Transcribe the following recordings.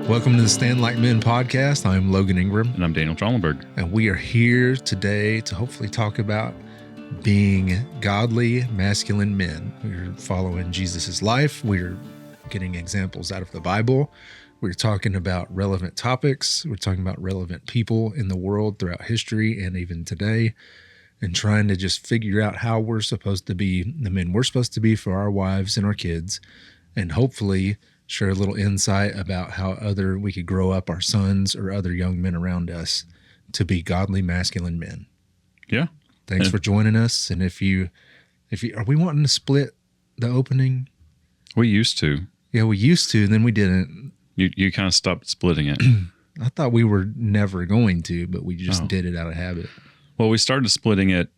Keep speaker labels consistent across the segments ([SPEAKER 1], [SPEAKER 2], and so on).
[SPEAKER 1] Welcome to the Stand Like Men podcast. I'm Logan Ingram.
[SPEAKER 2] And I'm Daniel Trollenberg.
[SPEAKER 1] And we are here today to hopefully talk about being godly, masculine men. We're following Jesus' life. We're getting examples out of the Bible. We're talking about relevant topics. We're talking about relevant people in the world throughout history and even today, and trying to just figure out how we're supposed to be the men we're supposed to be for our wives and our kids, and hopefully share a little insight about how we could grow up our sons or other young men around us to be godly, masculine men.
[SPEAKER 2] Yeah.
[SPEAKER 1] Thanks for joining us. And if you, are we wanting to split the opening?
[SPEAKER 2] We used to.
[SPEAKER 1] Yeah, we used to, and then we didn't.
[SPEAKER 2] You kind of stopped splitting it.
[SPEAKER 1] I thought we were never going to, but we just did it out of habit.
[SPEAKER 2] Well, we started splitting it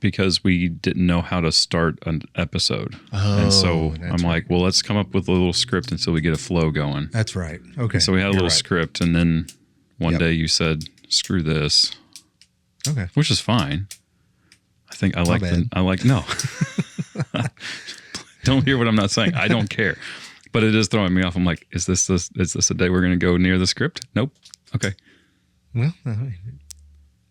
[SPEAKER 2] because we didn't know how to start an episode. And so I'm like, well, let's come up with a little script until we get a flow going.
[SPEAKER 1] That's right. Okay.
[SPEAKER 2] So we had a little script, and then one day you said, screw this.
[SPEAKER 1] Okay.
[SPEAKER 2] Which is fine. I think no. Don't hear what I'm not saying. I don't care. But it is throwing me off. I'm like, is this a day we're going to go near the script? Nope. Okay.
[SPEAKER 1] Well,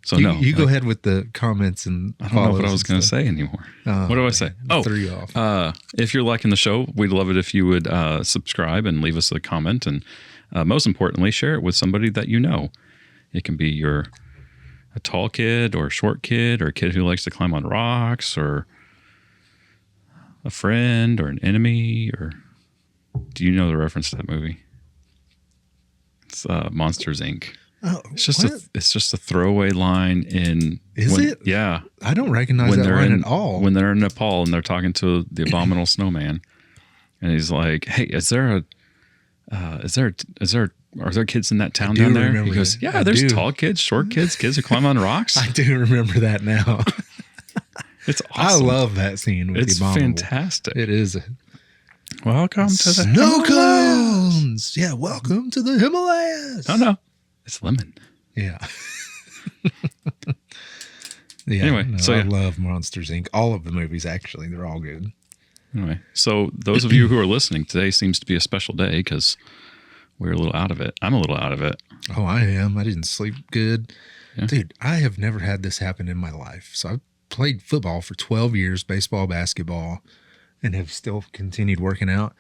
[SPEAKER 2] so
[SPEAKER 1] you go ahead with the comments and
[SPEAKER 2] I don't know what I was going to say anymore. What do I say?
[SPEAKER 1] Threw you off.
[SPEAKER 2] If you're liking the show, we'd love it if you would subscribe and leave us a comment, and most importantly, share it with somebody that you know. It can be a tall kid or a short kid or a kid who likes to climb on rocks or a friend or an enemy. Or do you know the reference to that movie? It's Monsters, Inc.
[SPEAKER 1] Oh,
[SPEAKER 2] it's just a throwaway line in.
[SPEAKER 1] Is it?
[SPEAKER 2] Yeah,
[SPEAKER 1] I don't recognize that line at all.
[SPEAKER 2] When they're in Nepal and they're talking to the abominable snowman, and he's like, "Hey, are there kids in that town down there?" He goes, "Yeah, there's tall kids, short kids, kids who climb on rocks."
[SPEAKER 1] I do remember that now.
[SPEAKER 2] It's awesome.
[SPEAKER 1] I love that scene with the abominable.
[SPEAKER 2] It's fantastic.
[SPEAKER 1] It is.
[SPEAKER 2] Welcome to the
[SPEAKER 1] snow cones. Yeah, welcome to the Himalayas.
[SPEAKER 2] Oh no. It's lemon.
[SPEAKER 1] Yeah. Yeah.
[SPEAKER 2] Anyway,
[SPEAKER 1] I love Monsters, Inc. All of the movies, actually. They're all good.
[SPEAKER 2] Anyway, so those of you who are listening, today seems to be a special day because we're a little out of it. I'm a little out of it.
[SPEAKER 1] Oh, I am. I didn't sleep good.
[SPEAKER 2] Yeah.
[SPEAKER 1] Dude, I have never had this happen in my life. So I played football for 12 years, baseball, basketball, and have still continued working out.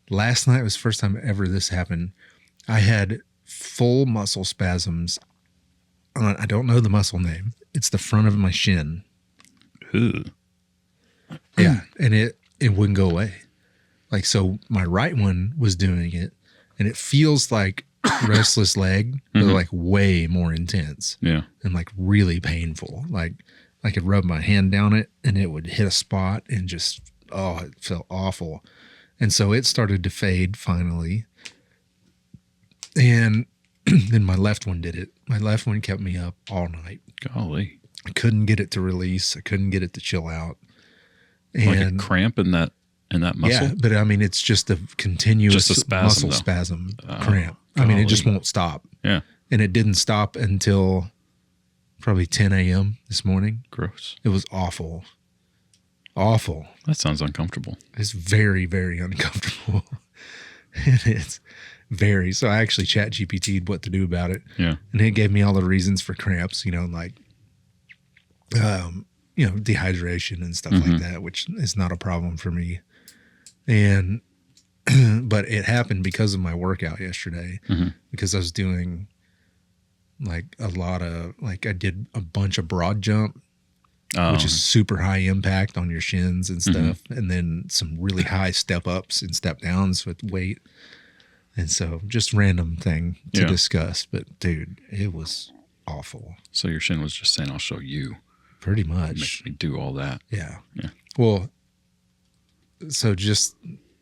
[SPEAKER 1] Last night was the first time ever this happened. I had full muscle spasms on, I don't know the muscle name. It's the front of my shin.
[SPEAKER 2] Ooh.
[SPEAKER 1] Yeah. And it wouldn't go away. Like, so my right one was doing it, and it feels like restless leg, but like way more intense.
[SPEAKER 2] Yeah.
[SPEAKER 1] And like really painful. Like I could rub my hand down it and it would hit a spot and just, it felt awful. And so it started to fade finally. And then my left one did it. My left one kept me up all night.
[SPEAKER 2] Golly.
[SPEAKER 1] I couldn't get it to release. I couldn't get it to chill out. And
[SPEAKER 2] like a cramp in that muscle?
[SPEAKER 1] Yeah, but I mean, it's just a continuous muscle spasm cramp. I mean, it just won't stop.
[SPEAKER 2] Yeah.
[SPEAKER 1] And it didn't stop until probably 10 a.m. this morning.
[SPEAKER 2] Gross.
[SPEAKER 1] It was awful. Awful.
[SPEAKER 2] That sounds uncomfortable.
[SPEAKER 1] It's very, very uncomfortable. It is. Very. So I actually chat GPT'd what to do about it.
[SPEAKER 2] Yeah.
[SPEAKER 1] And it gave me all the reasons for cramps, like, dehydration and stuff like that, which is not a problem for me. And, but it happened because of my workout yesterday, because I was doing like a lot of, like I did a bunch of broad jump, which is super high impact on your shins and stuff. And then some really high step ups and step downs with weight. And so just random thing to discuss, but dude, it was awful.
[SPEAKER 2] So your shin was just saying, I'll show you.
[SPEAKER 1] Pretty much.
[SPEAKER 2] Make me do all that.
[SPEAKER 1] Yeah. Well, so just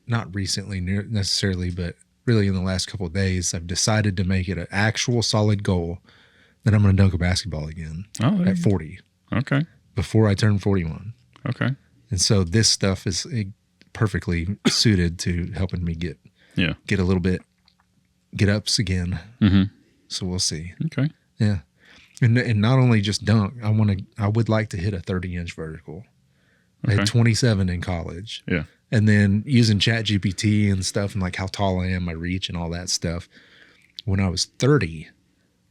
[SPEAKER 1] not recently necessarily, but really in the last couple of days, I've decided to make it an actual solid goal that I'm going to dunk a basketball again at 40.
[SPEAKER 2] Okay.
[SPEAKER 1] Before I turn 41.
[SPEAKER 2] Okay.
[SPEAKER 1] And so this stuff is perfectly suited to helping me get a little bit get ups again. So we'll see.
[SPEAKER 2] Okay.
[SPEAKER 1] Yeah. And not only just dunk, I would like to hit a 30-inch vertical. I had 27 in college.
[SPEAKER 2] Yeah.
[SPEAKER 1] And then using ChatGPT and stuff and like how tall I am, my reach and all that stuff, when I was 30,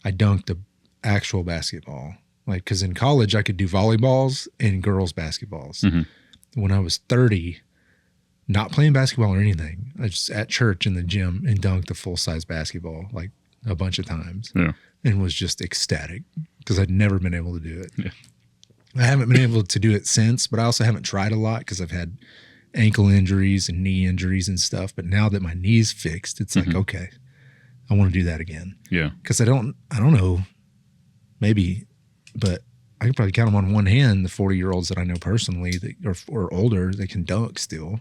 [SPEAKER 1] I dunked a actual basketball. Like, because in college I could do volleyballs and girls basketballs. When I was 30, not playing basketball or anything, I just at church in the gym and dunked a full-size basketball like a bunch of times.
[SPEAKER 2] Yeah.
[SPEAKER 1] And was just ecstatic because I'd never been able to do it.
[SPEAKER 2] Yeah.
[SPEAKER 1] I haven't been able to do it since, but I also haven't tried a lot because I've had ankle injuries and knee injuries and stuff. But now that my knee's fixed, it's like, okay, I want to do that again.
[SPEAKER 2] Yeah.
[SPEAKER 1] Because I don't know, maybe, but I could probably count them on one hand, the 40-year-olds that I know personally that or older, they can dunk still.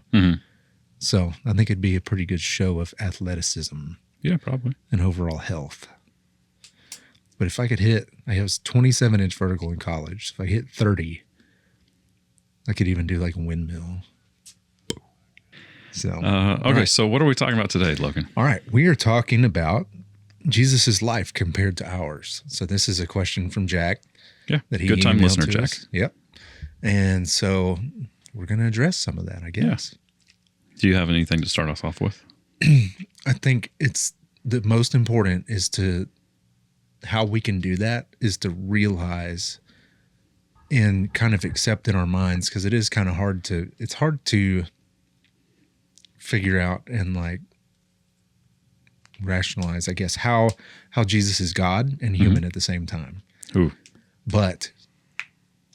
[SPEAKER 1] So I think it'd be a pretty good show of athleticism.
[SPEAKER 2] Yeah, probably.
[SPEAKER 1] And overall health. But if I could hit, I was 27-inch vertical in college. If I hit 30, I could even do like a windmill. So,
[SPEAKER 2] okay. Right. So what are we talking about today, Logan?
[SPEAKER 1] All right. We are talking about Jesus's life compared to ours. So this is a question from Jack.
[SPEAKER 2] Yeah. That he good time listener, Jack.
[SPEAKER 1] Yep. And so we're going to address some of that, I guess.
[SPEAKER 2] Yeah. Do you have anything to start us off with?
[SPEAKER 1] I think it's the most important is to how we can do that is to realize and kind of accept in our minds, because it is kind of hard to figure out and like rationalize, I guess, how Jesus is God and human at the same time.
[SPEAKER 2] Ooh.
[SPEAKER 1] But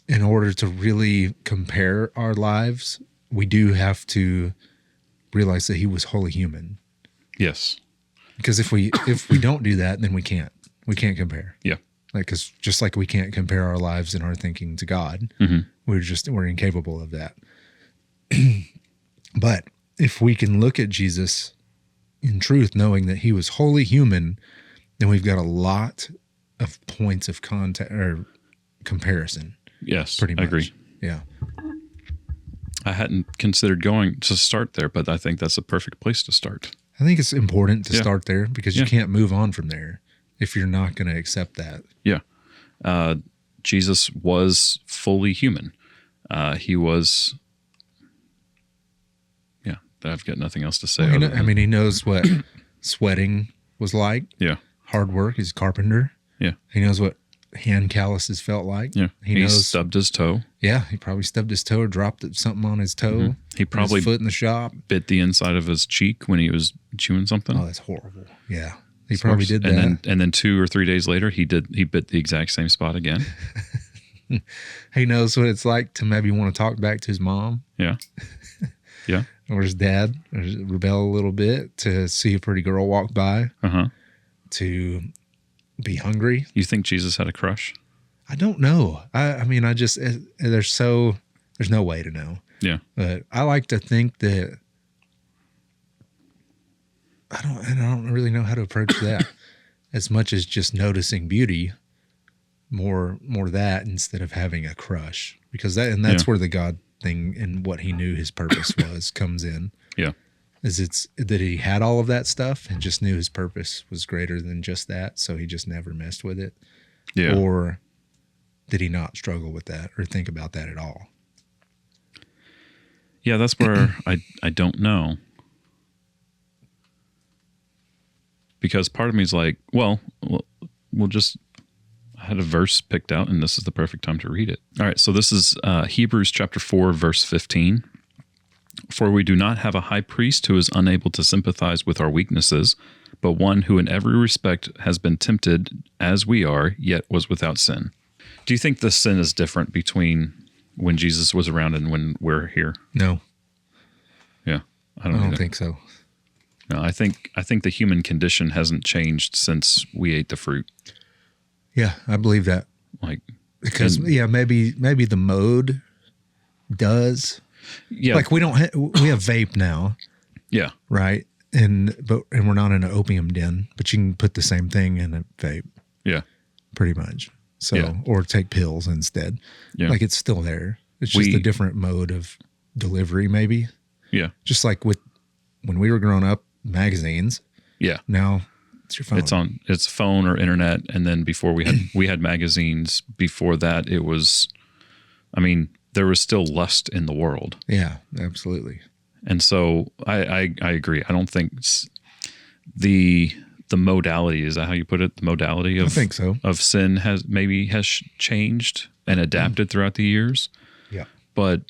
[SPEAKER 1] in order to really compare our lives, we do have to realize that he was wholly human.
[SPEAKER 2] Yes. Because
[SPEAKER 1] if we don't do that, then we can't compare.
[SPEAKER 2] Yeah.
[SPEAKER 1] Like, because just like we can't compare our lives and our thinking to God, we're incapable of that. But if we can look at Jesus in truth, knowing that he was wholly human, then we've got a lot of points of contact or comparison.
[SPEAKER 2] Yes,
[SPEAKER 1] pretty much.
[SPEAKER 2] I agree.
[SPEAKER 1] Yeah.
[SPEAKER 2] I hadn't considered going to start there, but I think that's a perfect place to start.
[SPEAKER 1] I think it's important to start there because you can't move on from there if you're not going to accept that.
[SPEAKER 2] Yeah. Jesus was fully human. He was, I've got nothing else to say.
[SPEAKER 1] Well, he knows what sweating was like.
[SPEAKER 2] Yeah.
[SPEAKER 1] Hard work. He's a carpenter.
[SPEAKER 2] Yeah.
[SPEAKER 1] He knows what hand calluses felt like.
[SPEAKER 2] Yeah.
[SPEAKER 1] He knows,
[SPEAKER 2] stubbed his toe.
[SPEAKER 1] Yeah. He probably stubbed his toe or dropped something on his toe.
[SPEAKER 2] He probably
[SPEAKER 1] his foot in the shop.
[SPEAKER 2] Bit the inside of his cheek when he was chewing something.
[SPEAKER 1] Oh, that's horrible. Yeah. He probably did that.
[SPEAKER 2] And then 2 or 3 days later, he bit the exact same spot again.
[SPEAKER 1] He knows what it's like to maybe want to talk back to his mom.
[SPEAKER 2] Yeah. Yeah.
[SPEAKER 1] Or his dad, or rebel a little bit, to see a pretty girl walk by, to be hungry.
[SPEAKER 2] You think Jesus had a crush?
[SPEAKER 1] I don't know. There's no way to know.
[SPEAKER 2] Yeah.
[SPEAKER 1] But I like to think that I don't really know how to approach that as much as just noticing beauty, more that instead of having a crush, because that's where the God thing and what he knew his purpose was comes in.
[SPEAKER 2] Yeah.
[SPEAKER 1] It's that he had all of that stuff and just knew his purpose was greater than just that, so he just never messed with it.
[SPEAKER 2] Yeah.
[SPEAKER 1] Or did he not struggle with that or think about that at all?
[SPEAKER 2] Yeah, that's where I don't know. Because part of me is like, well, we'll just... I had a verse picked out, and this is the perfect time to read it. All right, so this is Hebrews chapter 4, verse 15. For we do not have a high priest who is unable to sympathize with our weaknesses, but one who in every respect has been tempted as we are, yet was without sin. Do you think the sin is different between when Jesus was around and when we're here?
[SPEAKER 1] No.
[SPEAKER 2] Yeah,
[SPEAKER 1] I don't think so.
[SPEAKER 2] No, I think the human condition hasn't changed since we ate the fruit.
[SPEAKER 1] Yeah, I believe that. Maybe the mode does.
[SPEAKER 2] Yeah,
[SPEAKER 1] like we have vape now.
[SPEAKER 2] Yeah,
[SPEAKER 1] right. And we're not in an opium den, but you can put the same thing in a vape.
[SPEAKER 2] Yeah,
[SPEAKER 1] pretty much. So or take pills instead.
[SPEAKER 2] Yeah,
[SPEAKER 1] like it's still there. It's just a different mode of delivery, maybe.
[SPEAKER 2] Yeah,
[SPEAKER 1] just like when we were growing up, magazines.
[SPEAKER 2] Yeah,
[SPEAKER 1] now. Your phone.
[SPEAKER 2] It's phone or internet, and then before we had magazines. Before that, it was, there was still lust in the world.
[SPEAKER 1] Yeah, absolutely.
[SPEAKER 2] And so I agree. I don't think the the modality, is that how you put it? The modality of
[SPEAKER 1] I think so.
[SPEAKER 2] Of sin has changed and adapted throughout the years.
[SPEAKER 1] Yeah.
[SPEAKER 2] But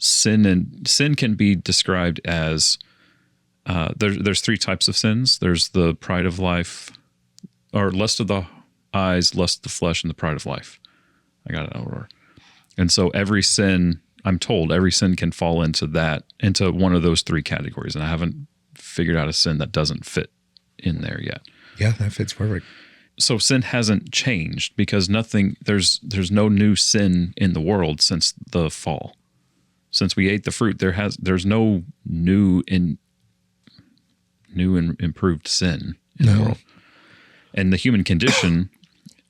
[SPEAKER 2] sin can be described as there's three types of sins. There's the pride of life, or lust of the eyes, lust of the flesh, and the pride of life. I got it out of order. And so every sin, I'm told, every sin can fall into one of those three categories. And I haven't figured out a sin that doesn't fit in there yet.
[SPEAKER 1] Yeah, that fits perfect.
[SPEAKER 2] So sin hasn't changed because there's no new sin in the world since the fall. Since we ate the fruit, there's no new and improved sin in the world. And the human condition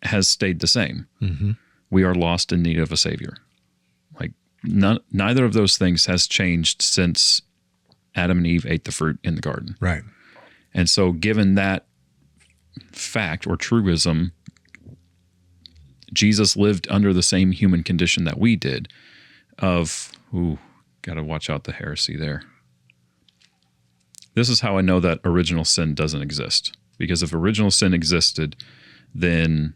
[SPEAKER 2] has stayed the same. Mm-hmm. We are lost in need of a savior. Like neither of those things has changed since Adam and Eve ate the fruit in the garden.
[SPEAKER 1] Right.
[SPEAKER 2] And so given that fact or truism, Jesus lived under the same human condition that we did of, got to watch out the heresy there. This is how I know that original sin doesn't exist. Because if original sin existed, then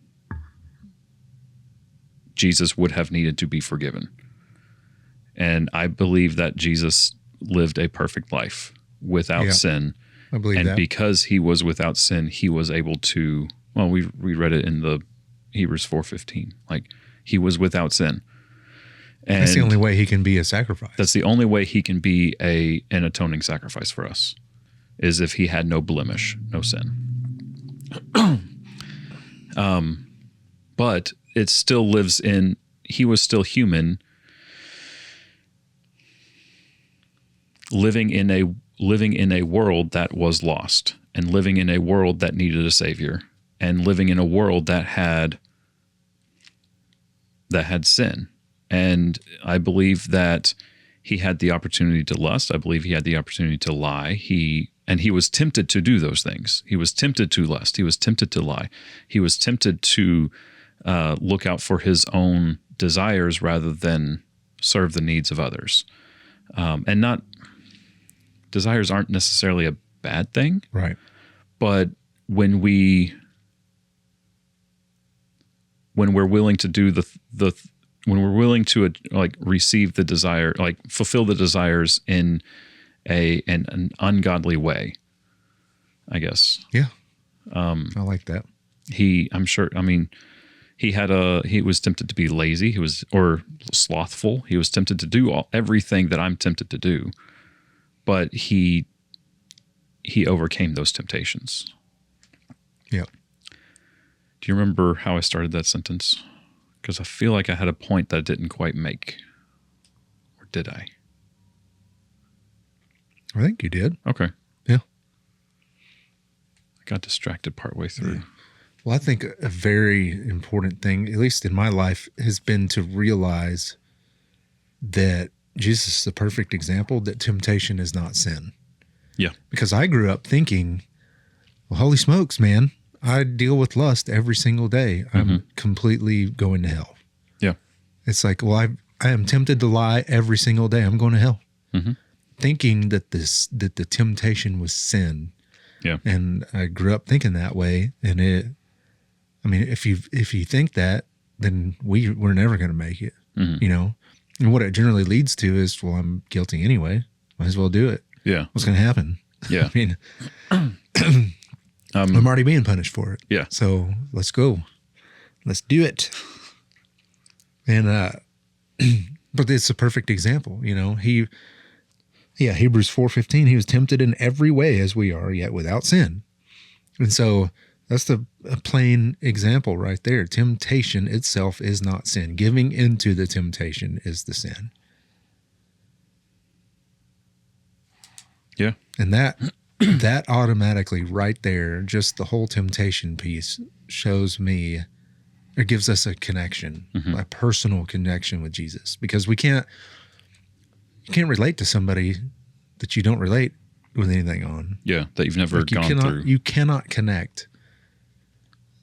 [SPEAKER 2] Jesus would have needed to be forgiven. And I believe that Jesus lived a perfect life without sin.
[SPEAKER 1] I believe
[SPEAKER 2] and
[SPEAKER 1] that.
[SPEAKER 2] Because he was without sin, he was able to, well, we read it in the Hebrews 4:15. Like, he was without sin. And
[SPEAKER 1] that's the only way he can be a sacrifice.
[SPEAKER 2] That's the only way he can be an atoning sacrifice for us, is if he had no blemish, no sin. But it still lives in, he was still human, living in a world that was lost, and living in a world that needed a savior, and living in a world that had sin. And I believe that he had the opportunity to lust. I believe he had the opportunity to lie. He was tempted to do those things. He was tempted to lust. He was tempted to lie. He was tempted to look out for his own desires rather than serve the needs of others. Desires aren't necessarily a bad thing.
[SPEAKER 1] Right.
[SPEAKER 2] But when we're willing to do when we're willing to receive the desire, like fulfill the desires in an ungodly way, I guess.
[SPEAKER 1] Yeah. I like that.
[SPEAKER 2] He was tempted to be lazy. Or slothful. He was tempted to do everything that I'm tempted to do, but he overcame those temptations.
[SPEAKER 1] Yeah.
[SPEAKER 2] Do you remember how I started that sentence? Because I feel like I had a point that I didn't quite make. Or did I?
[SPEAKER 1] I think you did.
[SPEAKER 2] Okay.
[SPEAKER 1] Yeah.
[SPEAKER 2] I got distracted partway through.
[SPEAKER 1] Yeah. Well, I think a very important thing, at least in my life, has been to realize that Jesus is the perfect example that temptation is not sin.
[SPEAKER 2] Yeah.
[SPEAKER 1] Because I grew up thinking, well, holy smokes, man, I deal with lust every single day. I'm completely going to hell.
[SPEAKER 2] Yeah.
[SPEAKER 1] It's like, well, I am tempted to lie every single day. I'm going to hell.
[SPEAKER 2] Mm-hmm.
[SPEAKER 1] Thinking that the temptation was sin.
[SPEAKER 2] Yeah.
[SPEAKER 1] And I grew up thinking that way. And if you think that, then we're never going to make it, you know? And what it generally leads to is, well, I'm guilty anyway. Might as well do it.
[SPEAKER 2] Yeah.
[SPEAKER 1] What's going to happen?
[SPEAKER 2] Yeah.
[SPEAKER 1] I mean, I'm already being punished for it.
[SPEAKER 2] Yeah.
[SPEAKER 1] So let's go. Let's do it. And, but it's a perfect example, you know, Hebrews 4:15, he was tempted in every way as we are, yet without sin. And so that's a plain example right there. Temptation itself is not sin. Giving into the temptation is the sin.
[SPEAKER 2] Yeah.
[SPEAKER 1] And that automatically right there, just the whole temptation piece shows me, or gives us a connection, a personal connection with Jesus, because you can't relate to somebody that you don't relate with anything on.
[SPEAKER 2] Yeah. That you've never gone through.
[SPEAKER 1] You cannot connect.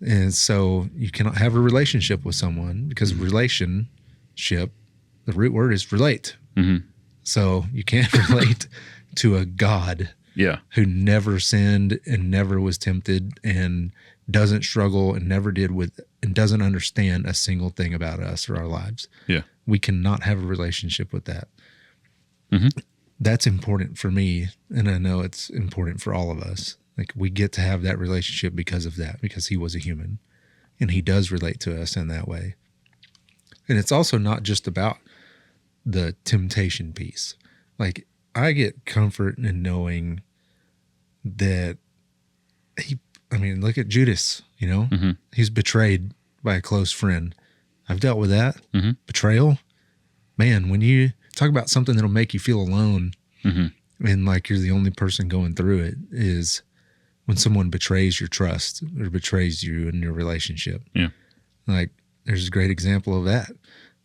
[SPEAKER 1] And so you cannot have a relationship with someone, because relationship, the root word is relate. Mm-hmm. So you can't relate to a God
[SPEAKER 2] Yeah.
[SPEAKER 1] who never sinned and never was tempted and doesn't struggle and never did with and doesn't understand a single thing about us or our lives.
[SPEAKER 2] Yeah.
[SPEAKER 1] We cannot have a relationship with that.
[SPEAKER 2] Mm-hmm.
[SPEAKER 1] That's important for me, and I know it's important for all of us. Like, we get to have that relationship because of that, because he was a human and he does relate to us in that way. And it's also not just about the temptation piece. Like, I get comfort in knowing that look at Judas,
[SPEAKER 2] Mm-hmm.
[SPEAKER 1] he's betrayed by a close friend. I've dealt with that.
[SPEAKER 2] Mm-hmm.
[SPEAKER 1] Betrayal. Man, when you talk about something that'll make you feel alone
[SPEAKER 2] Mm-hmm.
[SPEAKER 1] and like you're the only person going through it, is when someone betrays your trust or betrays you in your relationship.
[SPEAKER 2] Yeah.
[SPEAKER 1] Like, there's a great example of that.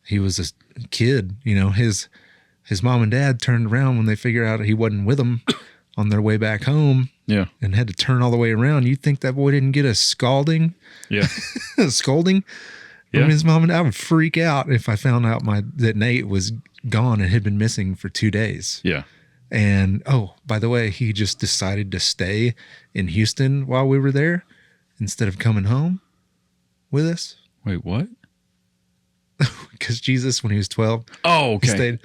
[SPEAKER 1] He was a kid, his mom and dad turned around when they figured out he wasn't with them on their way back home.
[SPEAKER 2] Yeah.
[SPEAKER 1] And had to turn all the way around. You'd think that boy didn't get a scalding?
[SPEAKER 2] Yeah.
[SPEAKER 1] A scolding?
[SPEAKER 2] Yeah.
[SPEAKER 1] From his mom and dad. I would freak out if I found out that Nate was gone and had been missing for 2 days.
[SPEAKER 2] Yeah.
[SPEAKER 1] And, oh, by the way, he just decided to stay in Houston while we were there instead of coming home with us.
[SPEAKER 2] Wait, what?
[SPEAKER 1] Because Jesus, when he was 12,
[SPEAKER 2] Oh, okay.
[SPEAKER 1] he stayed.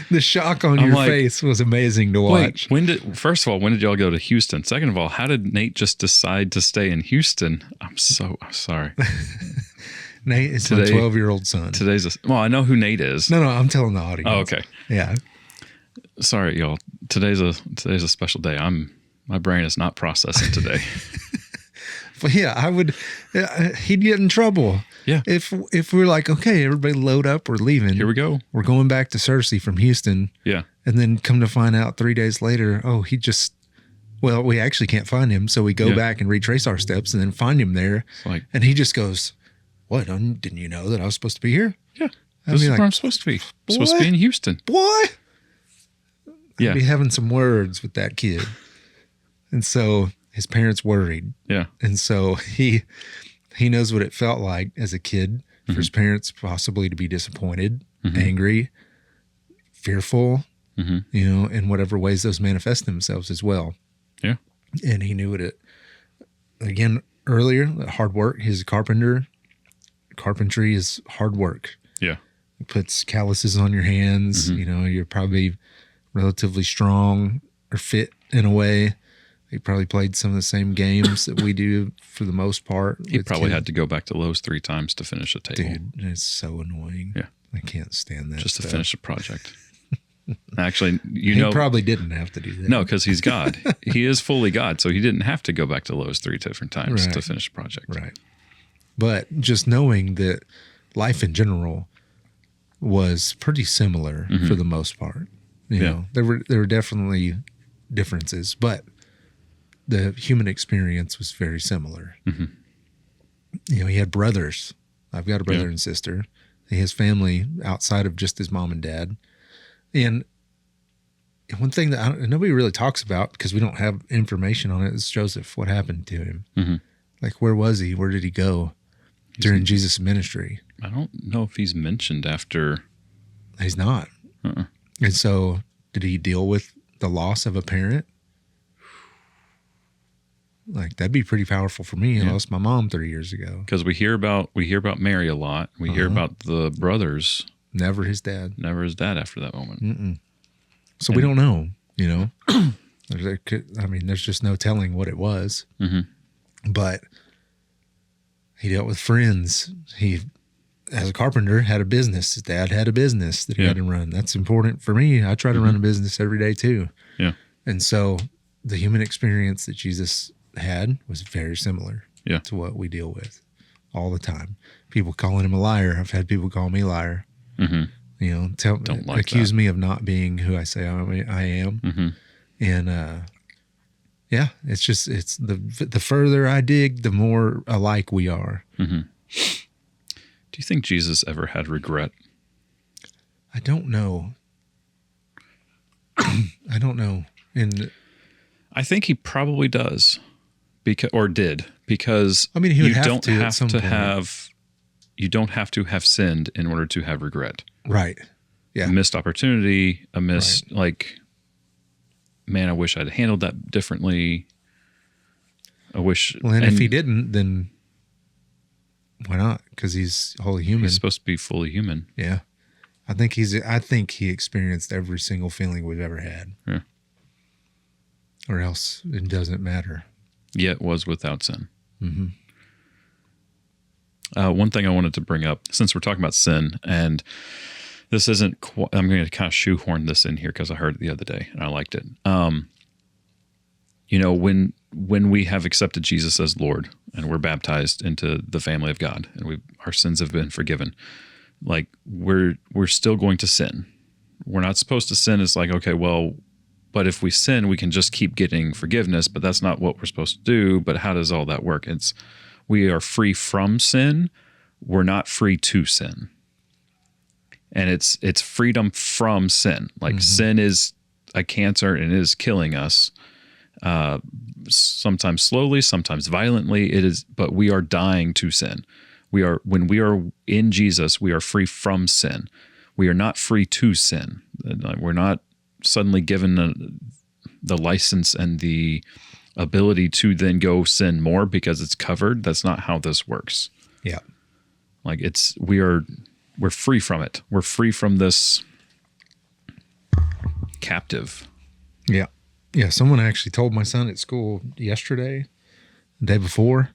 [SPEAKER 1] The shock on your face was amazing to watch.
[SPEAKER 2] Wait, first of all, when did y'all go to Houston? Second of all, how did Nate just decide to stay in Houston? I'm sorry.
[SPEAKER 1] Nate is my 12-year-old son.
[SPEAKER 2] I know who Nate is.
[SPEAKER 1] No, I'm telling the audience.
[SPEAKER 2] Oh, okay.
[SPEAKER 1] Yeah.
[SPEAKER 2] Sorry, y'all. Today's a special day. My brain is not processing today.
[SPEAKER 1] But yeah, he'd get in trouble.
[SPEAKER 2] Yeah.
[SPEAKER 1] If we're like, okay, everybody load up, we're leaving.
[SPEAKER 2] Here we go.
[SPEAKER 1] We're going back to Cersei from Houston.
[SPEAKER 2] Yeah.
[SPEAKER 1] And then come to find out 3 days later, we actually can't find him. So we go back and retrace our steps and then find him there. And he just goes, what? Didn't you know that I was supposed to be here?
[SPEAKER 2] Yeah. This is where I'm supposed to be. I'm supposed to be in Houston.
[SPEAKER 1] What?
[SPEAKER 2] Yeah.
[SPEAKER 1] I'd be having some words with that kid. And so his parents worried.
[SPEAKER 2] Yeah.
[SPEAKER 1] And so he knows what it felt like as a kid for his parents possibly to be disappointed, angry, fearful, in whatever ways those manifest themselves as well.
[SPEAKER 2] Yeah.
[SPEAKER 1] And he knew it. Again, earlier, hard work. He's a carpenter. Carpentry is hard work.
[SPEAKER 2] Yeah.
[SPEAKER 1] It puts calluses on your hands. You're probably relatively strong or fit in a way. He probably played some of the same games that we do for the most part.
[SPEAKER 2] He probably had to go back to Lowe's 3 times to finish a table.
[SPEAKER 1] Dude, it's so annoying.
[SPEAKER 2] Yeah.
[SPEAKER 1] I can't stand that.
[SPEAKER 2] Just to finish a project. Actually,
[SPEAKER 1] he probably didn't have to do that.
[SPEAKER 2] No, because he's God. He is fully God, so he didn't have to go back to Lowe's 3 different times to finish a project.
[SPEAKER 1] Right. But just knowing that life in general was pretty similar for the most part. You know, there were definitely differences, but the human experience was very similar. He had brothers. I've got a brother and sister. He has family outside of just his mom and dad. And one thing that nobody really talks about because we don't have information on it is Joseph. What happened to him? Like, where was he? Where did he go during Jesus' ministry?
[SPEAKER 2] I don't know if he's mentioned after.
[SPEAKER 1] He's not. And so did he deal with the loss of a parent? Like, that'd be pretty powerful for me. I lost my mom 3 years ago.
[SPEAKER 2] Because we hear about Mary a lot. We hear about the brothers.
[SPEAKER 1] Never his dad.
[SPEAKER 2] Never his dad after that moment.
[SPEAKER 1] So we don't know, There's just no telling what it was. But he dealt with friends. He, as a carpenter, had a business. His dad had a business that he had to run. That's important for me. I try to run a business every day too. Yeah. And so the human experience that Jesus had was very similar to what we deal with all the time. People calling him a liar. I've had people call me a liar. Accuse me of not being who I say I am. And it's the further I dig, the more alike we are.
[SPEAKER 2] Do you think Jesus ever had regret?
[SPEAKER 1] I don't know. I don't know. And
[SPEAKER 2] I think he probably does, because
[SPEAKER 1] he would you
[SPEAKER 2] don't have to have sinned in order to have regret.
[SPEAKER 1] Right.
[SPEAKER 2] a missed opportunity, a missed like, man, I wish I'd handled that differently. I wish.
[SPEAKER 1] Well, and if he didn't, then why not? Because he's wholly human.
[SPEAKER 2] He's supposed to be fully human.
[SPEAKER 1] Yeah. I think he experienced every single feeling we've ever had.
[SPEAKER 2] Yeah.
[SPEAKER 1] Or else it doesn't matter.
[SPEAKER 2] Yet was without sin.
[SPEAKER 1] Mm-hmm.
[SPEAKER 2] One thing I wanted to bring up, since we're talking about sin, and this isn't, I'm going to kind of shoehorn this in here because I heard it the other day and I liked it. You know, when we have accepted Jesus as Lord and we're baptized into the family of God and our sins have been forgiven, like we're still going to sin. We're not supposed to sin. It's like, okay, well, but if we sin, we can just keep getting forgiveness, but that's not what we're supposed to do. But how does all that work? We are free from sin. We're not free to sin. And it's freedom from sin. Like sin is a cancer and it is killing us. Sometimes slowly, sometimes violently. It is, but we are dying to sin. When we are in Jesus, we are free from sin. We are not free to sin. We're not suddenly given the license and the ability to then go sin more because it's covered. That's not how this works.
[SPEAKER 1] Yeah.
[SPEAKER 2] Like we're free from it. We're free from this captive.
[SPEAKER 1] Yeah. Yeah. Someone actually told my son at school yesterday, the day before,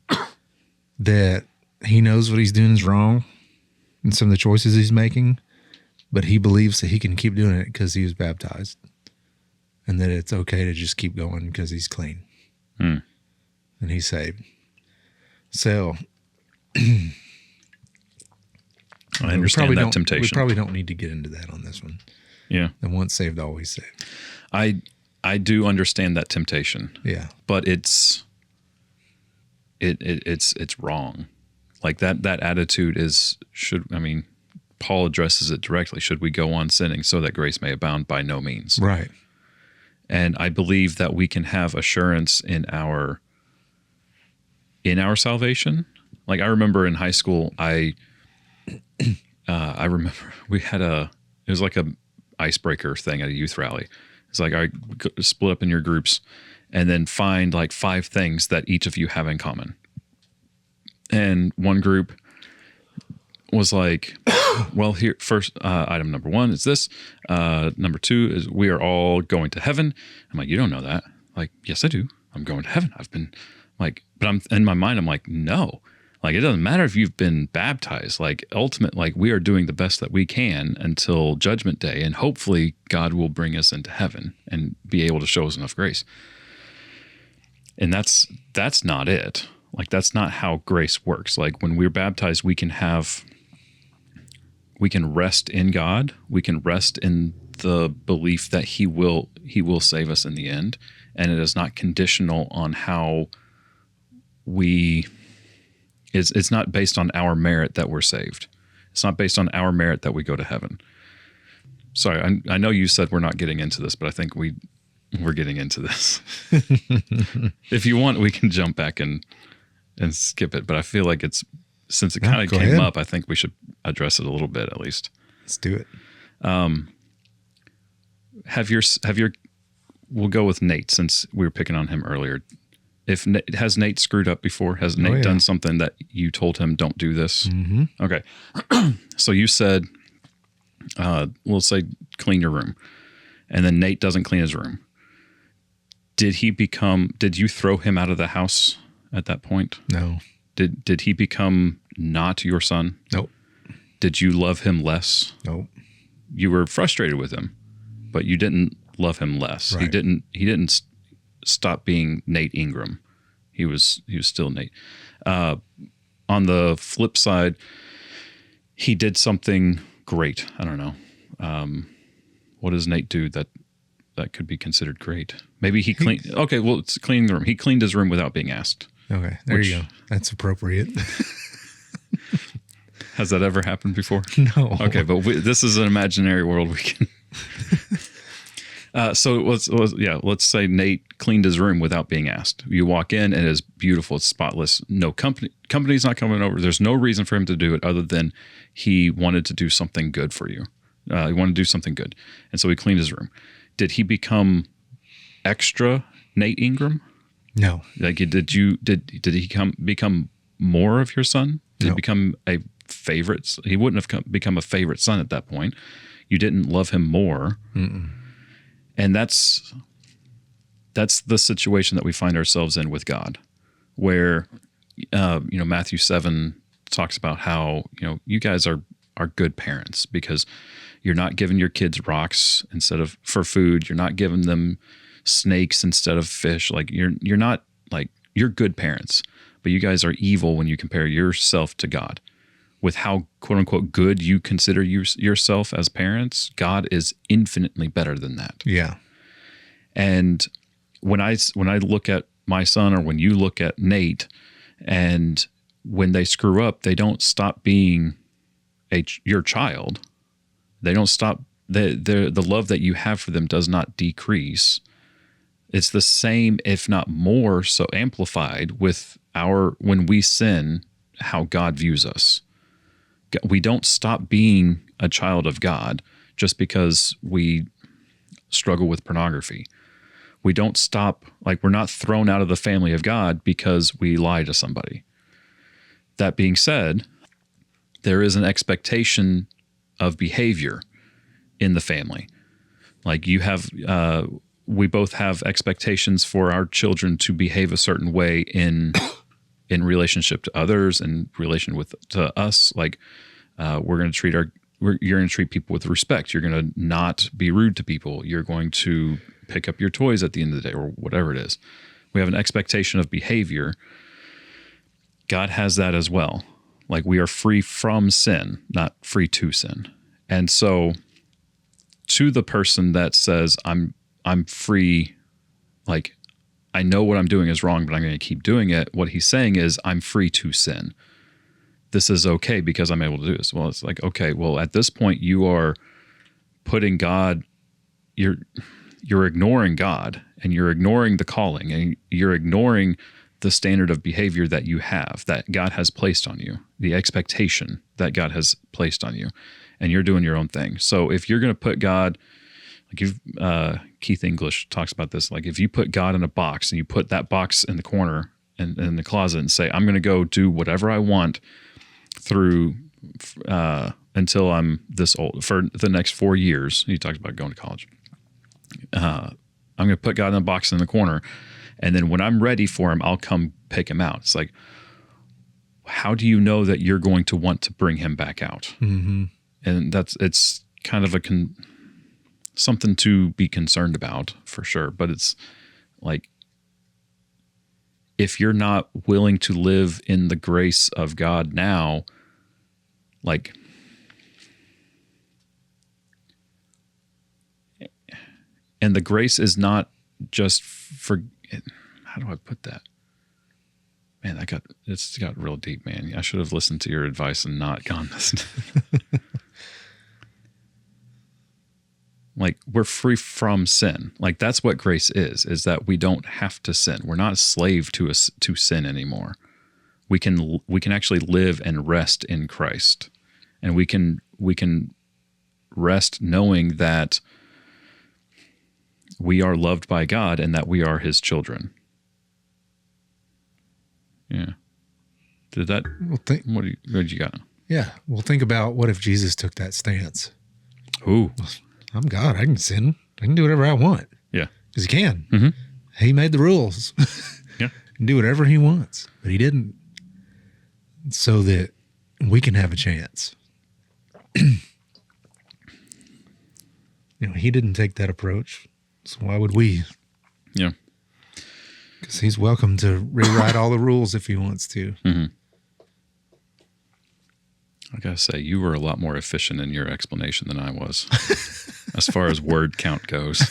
[SPEAKER 1] that he knows what he's doing is wrong and some of the choices he's making, but he believes that he can keep doing it because he was baptized and that it's okay to just keep going because he's clean. And he's saved. So
[SPEAKER 2] I understand that temptation.
[SPEAKER 1] We probably don't need to get into that on this one.
[SPEAKER 2] Yeah.
[SPEAKER 1] The once saved, always saved.
[SPEAKER 2] I do understand that temptation.
[SPEAKER 1] Yeah.
[SPEAKER 2] But it's wrong. Like that attitude Paul addresses it directly. Should we go on sinning so that grace may abound? By no means.
[SPEAKER 1] Right.
[SPEAKER 2] And I believe that we can have assurance in our salvation. Like I remember in high school, I remember we had it was like a icebreaker thing at a youth rally. It's like, all right, split up in your groups and then find like 5 things that each of you have in common. And one group was like, well, here, first, item number 1 is this. Number 2 is we are all going to heaven. I'm like, you don't know that. Like, yes, I do. I'm going to heaven. I've been like, but I'm in my mind, I'm like, no. Like, it doesn't matter if you've been baptized. Like, like we are doing the best that we can until Judgment Day. And hopefully God will bring us into heaven and be able to show us enough grace. And that's not it. Like, that's not how grace works. Like, when we're baptized, we can rest in God. We can rest in the belief that He will save us in the end. And it is not conditional on how it's not based on our merit that we're saved. It's not based on our merit that we go to heaven. Sorry, I know you said we're not getting into this, but I think we're getting into this. If you want, we can jump back and skip it. But I feel like since it kind of came up, I think we should address it a little bit at least.
[SPEAKER 1] Let's do it.
[SPEAKER 2] We'll go with Nate since we were picking on him earlier. Has Nate screwed up before? Has Nate done something that you told him don't do this? Mm-hmm. Okay. So you said, we'll say clean your room, and then Nate doesn't clean his room. Did you throw him out of the house at that point?
[SPEAKER 1] No.
[SPEAKER 2] Did he become not your son?
[SPEAKER 1] Nope.
[SPEAKER 2] Did you love him less?
[SPEAKER 1] Nope.
[SPEAKER 2] You were frustrated with him, but you didn't love him less.
[SPEAKER 1] Right.
[SPEAKER 2] He didn't stop being Nate Ingram. He was still Nate. On the flip side, he did something great. I don't know. What does Nate do that could be considered great? Maybe he cleaned. Okay, well, it's cleaning the room. He cleaned his room without being asked.
[SPEAKER 1] Okay, there you go. That's appropriate.
[SPEAKER 2] Has that ever happened before?
[SPEAKER 1] No.
[SPEAKER 2] Okay, but this is an imaginary world we can. So let's say Nate cleaned his room without being asked. You walk in and it is beautiful. It's spotless. No company's not coming over. There's no reason for him to do it other than he wanted to do something good for you. He wanted to do something good. And so he cleaned his room. Did he become extra Nate Ingram?
[SPEAKER 1] No.
[SPEAKER 2] Like, did he become more of your son? Did he become a favorite? He wouldn't have become a favorite son at that point. You didn't love him more.
[SPEAKER 1] Mm-mm.
[SPEAKER 2] And that's the situation that we find ourselves in with God, where, Matthew 7 talks about how, you guys are good parents because you're not giving your kids rocks for food. You're not giving them snakes instead of fish. Like, you're not, like, you're good parents, but you guys are evil when you compare yourself to God. With how, quote unquote, good you consider yourself as parents, God is infinitely better than that.
[SPEAKER 1] Yeah.
[SPEAKER 2] And when I look at my son, or when you look at Nate, and when they screw up, they don't stop being your child. They don't stop. The love that you have for them does not decrease. It's the same, if not more so amplified with when we sin, how God views us. We don't stop being a child of God just because we struggle with pornography. We don't stop, like, we're not thrown out of the family of God because we lie to somebody. That being said, there is an expectation of behavior in the family. Like, we both have expectations for our children to behave a certain way in relationship to others and to us. Like, you're going to treat people with respect. You're going to not be rude to people. You're going to pick up your toys at the end of the day, or whatever it is. We have an expectation of behavior. God has that as well. Like, we are free from sin, not free to sin. And so, to the person that says, I'm free, like, I know what I'm doing is wrong, but I'm going to keep doing it. What he's saying is, I'm free to sin. This is okay because I'm able to do this. Well, it's like, okay, well, at this point you are putting God, you're ignoring God, and you're ignoring the calling, and you're ignoring the standard of behavior that you have, that God has placed on you, the expectation that God has placed on you, and you're doing your own thing. So if you're going to put God, like, Keith English talks about this, like, if you put God in a box and you put that box in the corner in the closet and say, I'm going to go do whatever I want through until I'm this old, for the next 4 years. He talks about going to college. I'm going to put God in a box in the corner, and then when I'm ready for him, I'll come pick him out. It's like, how do you know that you're going to want to bring him back out?
[SPEAKER 1] Mm-hmm.
[SPEAKER 2] And it's kind of something to be concerned about, for sure. But it's like, if you're not willing to live in the grace of God now, like, and the grace is not just for, how do I put that? Man, it's got real deep, man. I should have listened to your advice and not gone this. Like, we're free from sin. Like, that's what grace is that we don't have to sin. We're not a slave to sin anymore. We can actually live and rest in Christ. And we can rest knowing that we are loved by God and that we are his children. Yeah. Did that, what did you got?
[SPEAKER 1] Yeah. Well, think about, what if Jesus took that stance?
[SPEAKER 2] Ooh.
[SPEAKER 1] I'm God. I can sin. I can do whatever I want.
[SPEAKER 2] Yeah.
[SPEAKER 1] Because he can.
[SPEAKER 2] Mm-hmm.
[SPEAKER 1] He made the rules.
[SPEAKER 2] Yeah.
[SPEAKER 1] He can do whatever he wants. But he didn't. So that we can have a chance. He didn't take that approach. So why would we?
[SPEAKER 2] Yeah.
[SPEAKER 1] Because he's welcome to rewrite all the rules if he wants to.
[SPEAKER 2] Mm-hmm. I gotta say, you were a lot more efficient in your explanation than I was, as far as word count goes.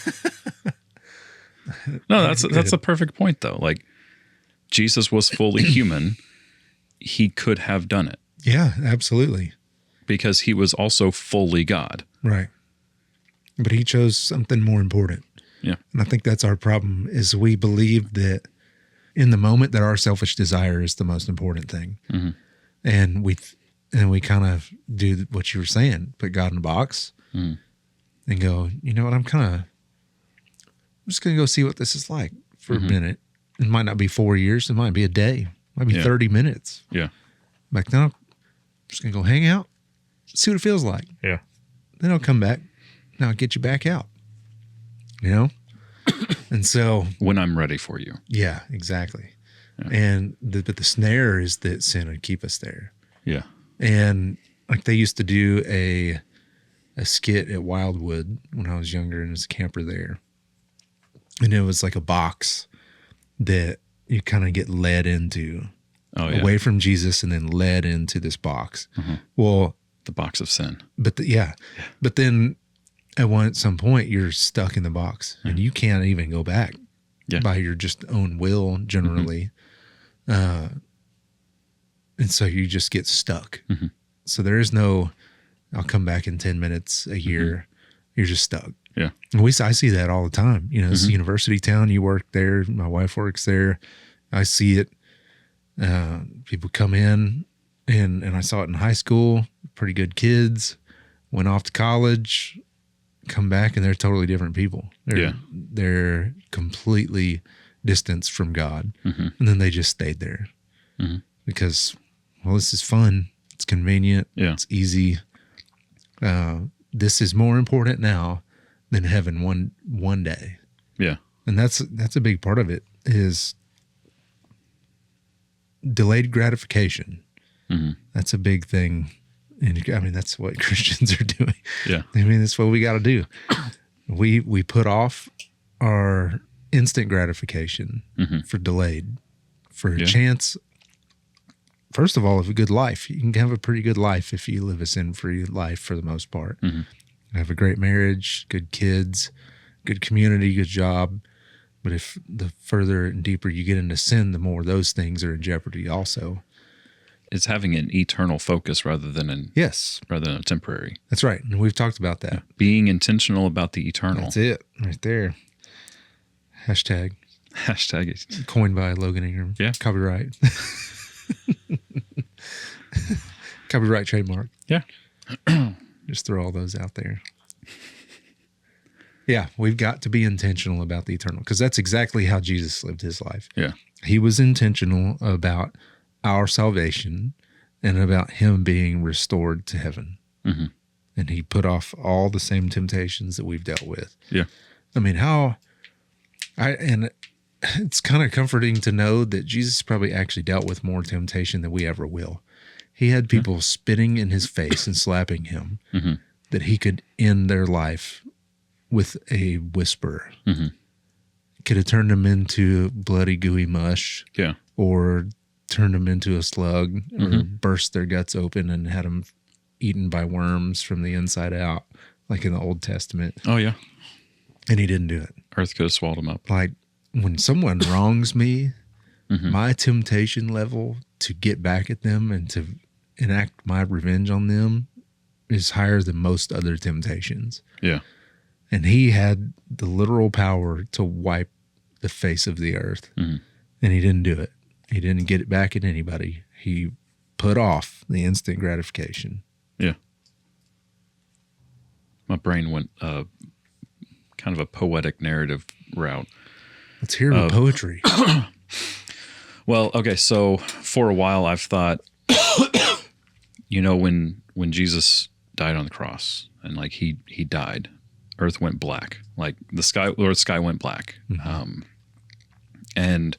[SPEAKER 2] No, that's a perfect point, though. Like, Jesus was fully human. He could have done it.
[SPEAKER 1] Yeah, absolutely.
[SPEAKER 2] Because he was also fully God.
[SPEAKER 1] Right. But he chose something more important.
[SPEAKER 2] Yeah.
[SPEAKER 1] And I think that's our problem, is we believe that in the moment that our selfish desire is the most important thing.
[SPEAKER 2] Mm-hmm.
[SPEAKER 1] And we kind of do what you were saying, put God in a box
[SPEAKER 2] Mm.
[SPEAKER 1] and go, you know what, I'm just going to go see what this is like for a minute. It might not be 4 years. It might be a day. It might be 30 minutes.
[SPEAKER 2] Yeah.
[SPEAKER 1] Back then, I'm just going to go hang out, see what it feels like.
[SPEAKER 3] Yeah.
[SPEAKER 1] Then I'll come back. Now I'll get you back out, you know? And so,
[SPEAKER 2] When I'm ready for you.
[SPEAKER 1] yeah, exactly. Yeah. But the snare is that sin would keep us there.
[SPEAKER 2] Yeah.
[SPEAKER 1] And like they used to do a skit at Wildwood when I was younger and was a camper there. And it was like a box that you kind of get led into away from Jesus and then led into this box. Well,
[SPEAKER 2] the box of sin.
[SPEAKER 1] But but then at some point you're stuck in the box and you can't even go back by your just own will generally. And so you just get stuck. So there is no, I'll come back in 10 minutes, a year. You're just stuck.
[SPEAKER 2] Yeah.
[SPEAKER 1] And I see that all the time. You know, it's a university town. You work there. My wife works there. I see it. People come in and I saw it in high school, pretty good kids, went off to college, come back and they're totally different people. They're completely distanced from God. And then they just stayed there because, well, this is fun. It's convenient.
[SPEAKER 2] Yeah.
[SPEAKER 1] It's easy. This is more important now than heaven one day. Yeah. And that's a big part of it is delayed gratification. That's a big thing. And I mean, that's what Christians are doing. Yeah. I mean, that's what we got to do. We put off our instant gratification for delayed, for a chance. First of all, of a good life. You can have a pretty good life if you live a sin-free life for the most part. Have a great marriage, good kids, good community, good job. But if the further and deeper you get into sin, the more those things are in jeopardy also.
[SPEAKER 2] It's having an eternal focus rather than a temporary.
[SPEAKER 1] That's right. And we've talked about that.
[SPEAKER 2] Being intentional about the eternal.
[SPEAKER 1] That's it right there. Hashtag
[SPEAKER 2] it.
[SPEAKER 1] Coined by Logan Ingram.
[SPEAKER 2] Yeah.
[SPEAKER 1] Copyright. Copyright trademark.
[SPEAKER 2] Yeah.
[SPEAKER 1] Just throw all those out there. Yeah, we've got to be intentional about the eternal because that's exactly how Jesus lived his life.
[SPEAKER 2] Yeah.
[SPEAKER 1] He was intentional about our salvation and about him being restored to heaven. And he put off all the same temptations that we've dealt with.
[SPEAKER 2] Yeah.
[SPEAKER 1] I mean, it's kind of comforting to know that Jesus probably actually dealt with more temptation than we ever will. He had people spitting in his face and slapping him that he could end their life with a whisper. Could have turned them into bloody, gooey mush. Yeah. Or turned them into a slug or burst their guts open and had them eaten by worms from the inside out, like in the Old Testament.
[SPEAKER 2] Oh, yeah.
[SPEAKER 1] And he didn't do it.
[SPEAKER 2] Earth could have swallowed him up.
[SPEAKER 1] Like when someone wrongs me, my temptation level to get back at them and to enact my revenge on them is higher than most other temptations. Yeah. And he had the literal power to wipe the face of the earth. And he didn't do it. He didn't get it back at anybody. He put off the instant gratification.
[SPEAKER 2] Yeah. My brain went kind of a poetic narrative route.
[SPEAKER 1] Let's hear the poetry.
[SPEAKER 2] Well, okay, so for a while I've thought, when Jesus died on the cross and like he died, earth went black, like the sky went black. And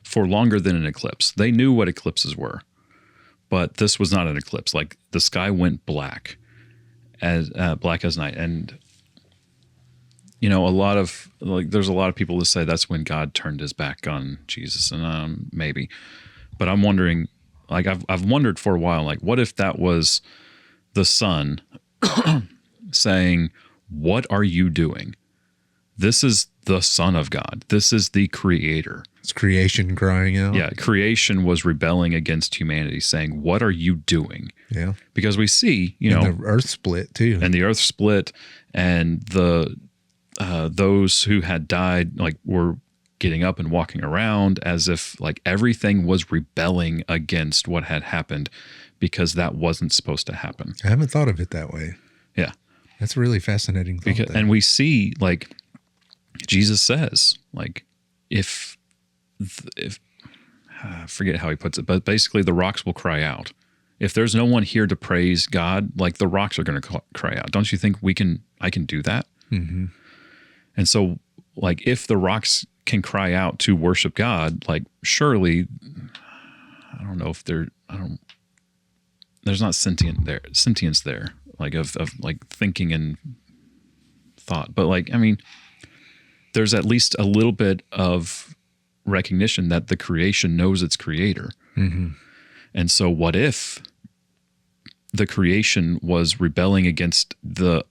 [SPEAKER 2] for longer than an eclipse, they knew what eclipses were, but this was not an eclipse. Like the sky went black as night. And, there's a lot of people that say that's when God turned his back on Jesus, and maybe, but I'm wondering, like I've wondered for a while, like what if that was the Son saying, "What are you doing? This is the Son of God. This is the Creator."
[SPEAKER 1] It's creation crying out.
[SPEAKER 2] Yeah, creation was rebelling against humanity, saying, "What are you doing?"
[SPEAKER 1] Yeah,
[SPEAKER 2] because we see,
[SPEAKER 1] and the earth split too,
[SPEAKER 2] and the earth split, and the those who had died like were getting up and walking around as if like everything was rebelling against what had happened because that wasn't supposed to happen.
[SPEAKER 1] I haven't thought of it that way.
[SPEAKER 2] Yeah.
[SPEAKER 1] That's a really fascinating thought.
[SPEAKER 2] And we see, like, Jesus says, like, if I forget how he puts it, but basically the rocks will cry out. If there's no one here to praise God, like, the rocks are going to cry out. Don't you think I can do that?
[SPEAKER 1] Mm-hmm.
[SPEAKER 2] And so, like, if the rocks can cry out to worship God, like, surely, I don't know if there's not sentience there, like, of like thinking and thought. But, like, I mean, there's at least a little bit of recognition that the creation knows its creator.
[SPEAKER 1] Mm-hmm.
[SPEAKER 2] And so what if the creation was rebelling against the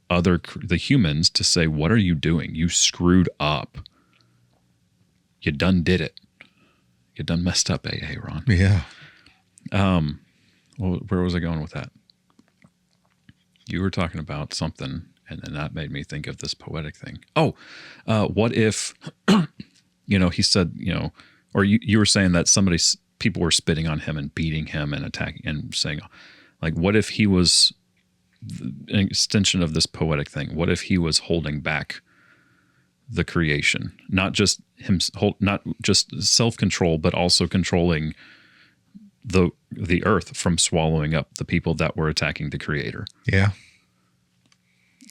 [SPEAKER 2] humans to say, what are you doing? You screwed up. You done did it. You done messed up, Ron.
[SPEAKER 1] Yeah.
[SPEAKER 2] Well, where was I going with that? You were talking about something, and then that made me think of this poetic thing. Oh, what if, he said, or you were saying that people were spitting on him and beating him and attacking and saying, like, what if he was an extension of this poetic thing? What if he was holding back the creation, not just self-control, but also controlling the earth from swallowing up the people that were attacking the creator?
[SPEAKER 1] Yeah.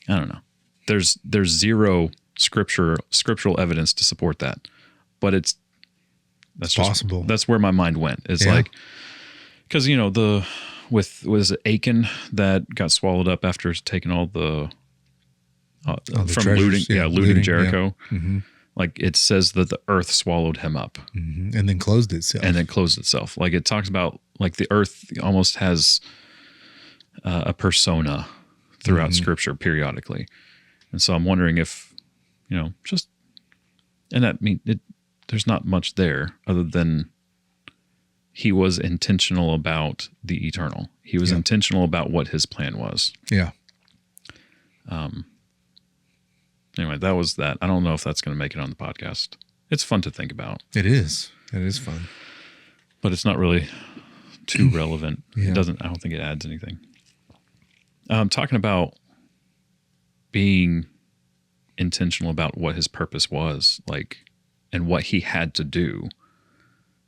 [SPEAKER 2] I don't know. There's zero scriptural evidence to support that, but that's
[SPEAKER 1] possible.
[SPEAKER 2] That's where my mind went. It's like, because was it Achan that got swallowed up after taking all the from
[SPEAKER 1] treasures,
[SPEAKER 2] looting Jericho.
[SPEAKER 1] Yeah. Mm-hmm.
[SPEAKER 2] Like, it says that the earth swallowed him up,
[SPEAKER 1] mm-hmm. and then closed itself.
[SPEAKER 2] Like, it talks about, like, the earth almost has a persona throughout
[SPEAKER 1] mm-hmm.
[SPEAKER 2] Scripture periodically, and so I'm wondering if there's not much there other than he was intentional about the eternal. He was intentional about what his plan was.
[SPEAKER 1] Yeah.
[SPEAKER 2] Anyway, that was that. I don't know if that's going to make it on the podcast. It's fun to think about.
[SPEAKER 1] It is. It is fun.
[SPEAKER 2] But it's not really too relevant.
[SPEAKER 1] Yeah.
[SPEAKER 2] I don't think it adds anything. Talking about being intentional about what his purpose was, like, and what he had to do.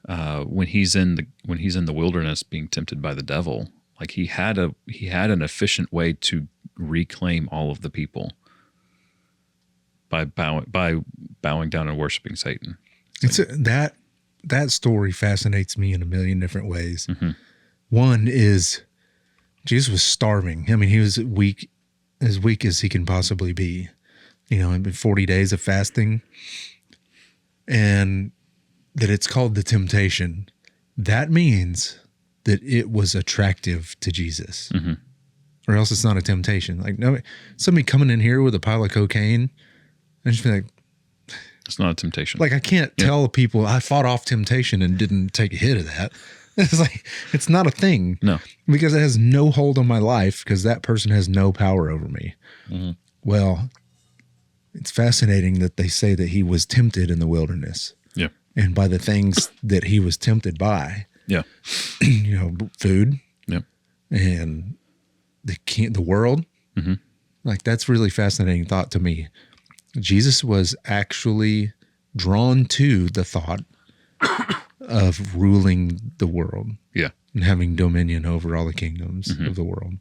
[SPEAKER 2] When he's in the wilderness being tempted by the devil, like, he had an efficient way to reclaim all of the people by bowing down and worshiping Satan.
[SPEAKER 1] That story fascinates me in a million different ways.
[SPEAKER 2] Mm-hmm.
[SPEAKER 1] One is Jesus was starving. I mean, he was as weak as he can possibly be. It'd been 40 days of fasting, and that it's called the temptation. That means that it was attractive to Jesus,
[SPEAKER 2] mm-hmm.
[SPEAKER 1] or else it's not a temptation. Like, no, somebody coming in here with a pile of cocaine, I just be like,
[SPEAKER 2] it's not a temptation.
[SPEAKER 1] Like, I can't tell people I fought off temptation and didn't take a hit of that. It's like, it's not a thing.
[SPEAKER 2] No.
[SPEAKER 1] Because it has no hold on my life, because that person has no power over me.
[SPEAKER 2] Mm-hmm.
[SPEAKER 1] Well, it's fascinating that they say that he was tempted in the wilderness.
[SPEAKER 2] Yeah.
[SPEAKER 1] And by the things that he was tempted by.
[SPEAKER 2] Yeah.
[SPEAKER 1] Food.
[SPEAKER 2] Yeah.
[SPEAKER 1] And the world.
[SPEAKER 2] Mm-hmm.
[SPEAKER 1] Like, that's really fascinating thought to me. Jesus was actually drawn to the thought of ruling the world.
[SPEAKER 2] Yeah.
[SPEAKER 1] And having dominion over all the kingdoms
[SPEAKER 2] mm-hmm.
[SPEAKER 1] of the world.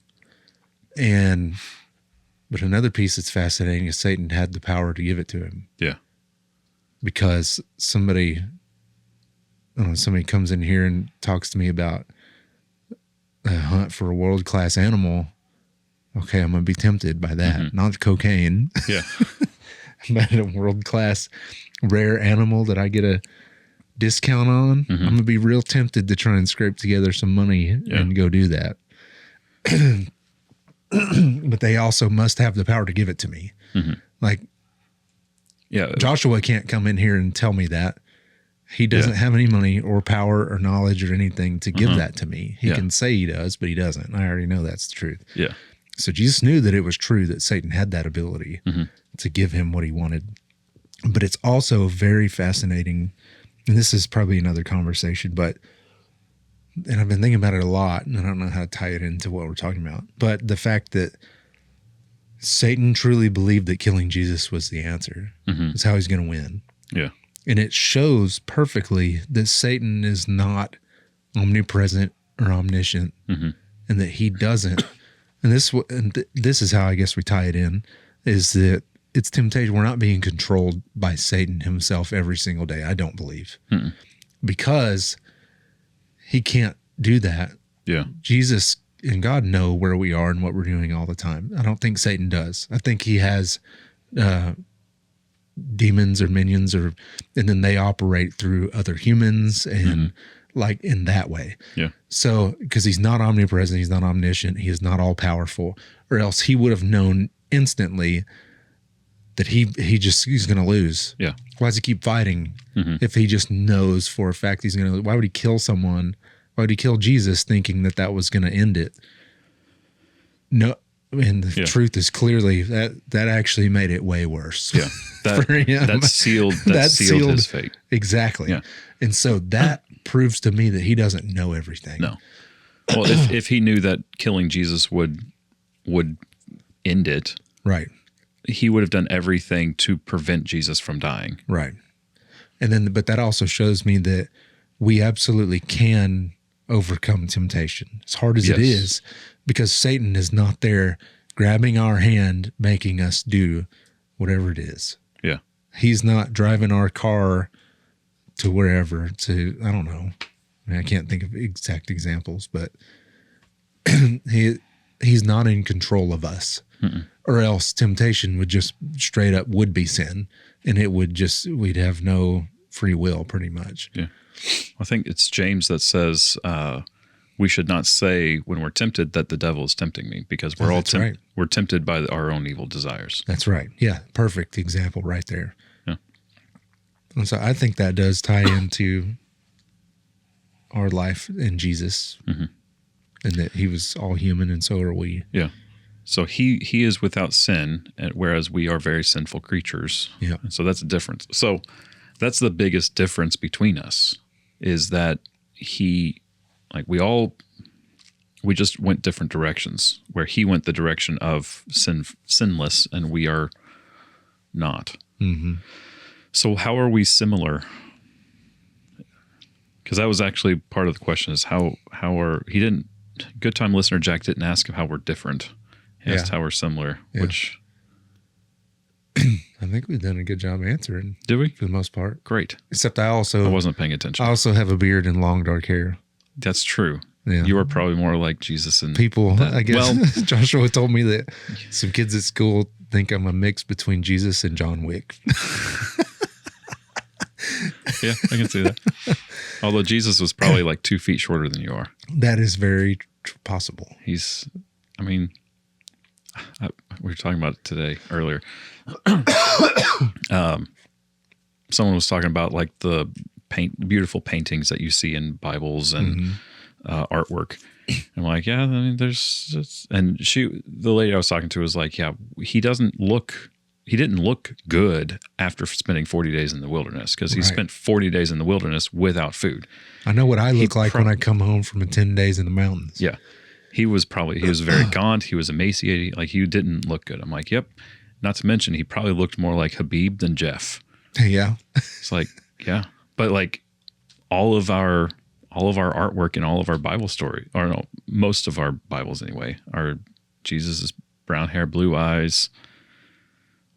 [SPEAKER 1] But another piece that's fascinating is Satan had the power to give it to him.
[SPEAKER 2] Yeah.
[SPEAKER 1] Because somebody comes in here and talks to me about a hunt for a world-class animal. Okay, I'm going to be tempted by that. Mm-hmm. Not cocaine.
[SPEAKER 2] Yeah.
[SPEAKER 1] But a world-class rare animal that I get a discount on.
[SPEAKER 2] Mm-hmm.
[SPEAKER 1] I'm going to be real tempted to try and scrape together some money and go do that. But they also must have the power to give it to me.
[SPEAKER 2] Mm-hmm.
[SPEAKER 1] Like, Joshua can't come in here and tell me that. He doesn't have any money or power or knowledge or anything to give that to me. He can say he does, but he doesn't. I already know that's the truth.
[SPEAKER 2] Yeah.
[SPEAKER 1] So Jesus knew that it was true that Satan had that ability to give him what he wanted. But it's also very fascinating, and this is probably another conversation, and I've been thinking about it a lot, and I don't know how to tie it into what we're talking about, but the fact that Satan truly believed that killing Jesus was the answer. It's how he's going to win.
[SPEAKER 2] Yeah.
[SPEAKER 1] And it shows perfectly that Satan is not omnipresent or omniscient, and that he doesn't. And this is how I guess we tie it in, is that it's temptation. We're not being controlled by Satan himself every single day, I don't believe. Because he can't do that.
[SPEAKER 2] Yeah.
[SPEAKER 1] Jesus and God know where we are and what we're doing all the time. I don't think Satan does. I think he has demons or minions, and then they operate through other humans and like in that way.
[SPEAKER 2] Yeah.
[SPEAKER 1] So, because he's not omnipresent, he's not omniscient, he is not all powerful, or else he would have known instantly that he's going to lose.
[SPEAKER 2] Yeah.
[SPEAKER 1] Why does he keep fighting if he just knows for a fact he's going to lose? Why would he kill someone? Why would he kill Jesus thinking that was going to end it? No. And the truth is clearly that actually made it way worse.
[SPEAKER 2] Yeah. That sealed his fate.
[SPEAKER 1] Exactly.
[SPEAKER 2] Yeah.
[SPEAKER 1] And so that proves to me that he doesn't know everything.
[SPEAKER 2] No. Well, if he knew that killing Jesus would end it,
[SPEAKER 1] right,
[SPEAKER 2] he would have done everything to prevent Jesus from dying.
[SPEAKER 1] Right. And then, but that also shows me that we absolutely can overcome temptation, as hard as it is, because Satan is not there grabbing our hand, making us do whatever it is.
[SPEAKER 2] Yeah.
[SPEAKER 1] He's not driving our car to wherever I don't know. I mean, I can't think of exact examples, but he's not in control of us. Or else temptation would just straight up would be sin, and we'd have no free will pretty much.
[SPEAKER 2] Yeah. I think it's James that says we should not say when we're tempted that the devil is tempting me, because we're tempted by our own evil desires.
[SPEAKER 1] That's right. Yeah. Perfect example right there.
[SPEAKER 2] Yeah.
[SPEAKER 1] And so I think that does tie into our life in Jesus, and that he was all human and so are we.
[SPEAKER 2] Yeah. So he is without sin, whereas we are very sinful creatures.
[SPEAKER 1] Yeah.
[SPEAKER 2] So that's a difference. So that's the biggest difference between us, is that we just went different directions, where he went the direction of sinless and we are not. So how are we similar? Because that was actually part of the question, is good time listener Jack didn't ask how we're different. He asked how we're similar, which
[SPEAKER 1] I think we've done a good job answering.
[SPEAKER 2] Did we?
[SPEAKER 1] For the most part.
[SPEAKER 2] Great.
[SPEAKER 1] Except I
[SPEAKER 2] wasn't paying attention.
[SPEAKER 1] I also have a beard and long dark hair.
[SPEAKER 2] That's true.
[SPEAKER 1] Yeah.
[SPEAKER 2] You are probably more like Jesus and
[SPEAKER 1] people. I guess. Well, Joshua told me that some kids at school think I'm a mix between Jesus and John Wick.
[SPEAKER 2] Yeah, I can see that. Although Jesus was probably like 2 feet shorter than you are.
[SPEAKER 1] That is very possible.
[SPEAKER 2] We were talking about it earlier. Someone was talking about like the beautiful paintings that you see in Bibles and artwork. I'm like, yeah, I mean, the lady I was talking to was like, yeah, he didn't look good after spending 40 days in the wilderness, because he spent 40 days in the wilderness without food.
[SPEAKER 1] I know what I look like when I come home from 10 days in the mountains.
[SPEAKER 2] Yeah. He was very gaunt. He was emaciated. Like, he didn't look good. I'm like, yep. Not to mention, he probably looked more like Habib than Jeff.
[SPEAKER 1] Yeah.
[SPEAKER 2] It's like, yeah. But like all of our artwork and all of our Bible story, or no, most of our Bibles anyway, are Jesus' brown hair, blue eyes,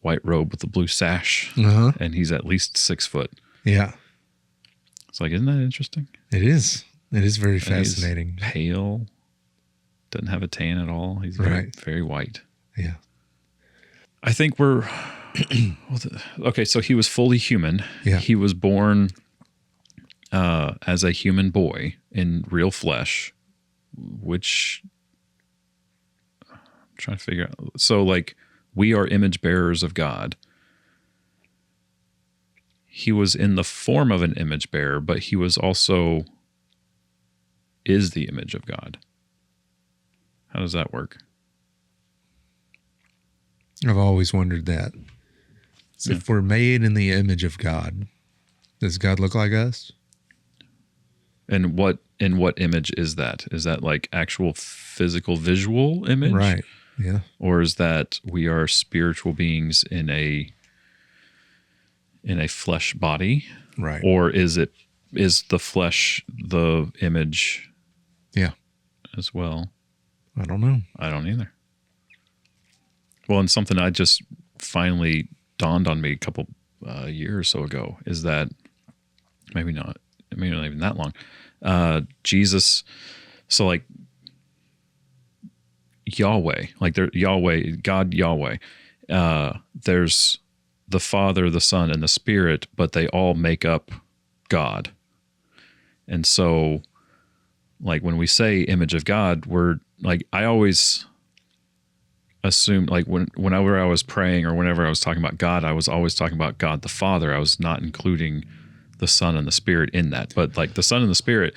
[SPEAKER 2] white robe with a blue sash, and he's at least 6 foot.
[SPEAKER 1] Yeah.
[SPEAKER 2] It's like, isn't that interesting?
[SPEAKER 1] It is. It is very fascinating.
[SPEAKER 2] He's pale, doesn't have a tan at all. He's very, very white.
[SPEAKER 1] Yeah.
[SPEAKER 2] I think we're okay. So he was fully human.
[SPEAKER 1] Yeah.
[SPEAKER 2] He was born as a human boy in real flesh, which I'm trying to figure out. So like, we are image bearers of God. He was in the form of an image bearer, but he was also is the image of God. How does that work?
[SPEAKER 1] I've always wondered that. So if we're made in the image of God, does God look like us?
[SPEAKER 2] And what image is that? Is that like actual physical visual image?
[SPEAKER 1] Right. Yeah.
[SPEAKER 2] Or is that we are spiritual beings in a flesh body?
[SPEAKER 1] Right.
[SPEAKER 2] Or is the flesh the image
[SPEAKER 1] Yeah.
[SPEAKER 2] as well?
[SPEAKER 1] I don't know.
[SPEAKER 2] I don't either. Well, and something I just finally dawned on me a couple years or so ago is that maybe not even that long. Jesus, so like Yahweh, like there Yahweh, God Yahweh. There's the Father, the Son, and the Spirit, but they all make up God. And so, like when we say image of God, we're like, I always assumed, like whenever I was praying or whenever I was talking about God, I was always talking about God the Father. I was not including the Son and the Spirit in that. But like the Son and the Spirit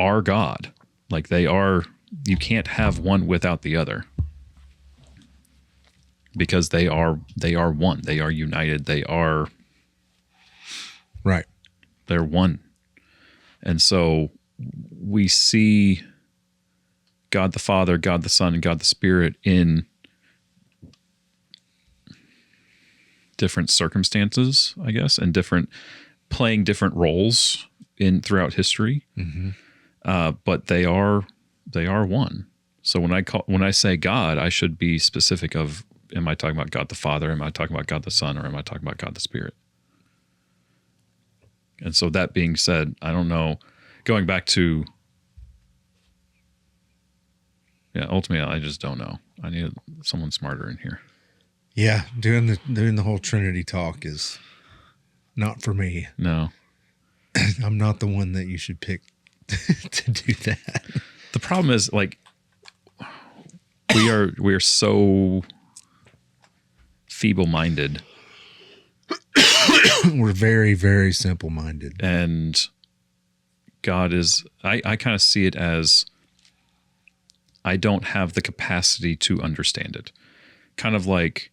[SPEAKER 2] are God. Like they are, you can't have one without the other. Because they are one. They are united. They're one. And so we see God the Father, God the Son, and God the Spirit in different circumstances, I guess, and playing different roles throughout history.
[SPEAKER 1] Mm-hmm.
[SPEAKER 2] But they are one. So when I say God, I should be specific of, am I talking about God the Father? Am I talking about God the Son? Or am I talking about God the Spirit? And so that being said, I don't know. Going back to, ultimately, I just don't know. I need someone smarter in here.
[SPEAKER 1] Yeah, doing the whole Trinity talk is not for me.
[SPEAKER 2] No,
[SPEAKER 1] I'm not the one that you should pick to do that.
[SPEAKER 2] the problem is like we are so feeble-minded.
[SPEAKER 1] We're very, very simple-minded.
[SPEAKER 2] And God is, I kind of see it as I don't have the capacity to understand it. Kind of like,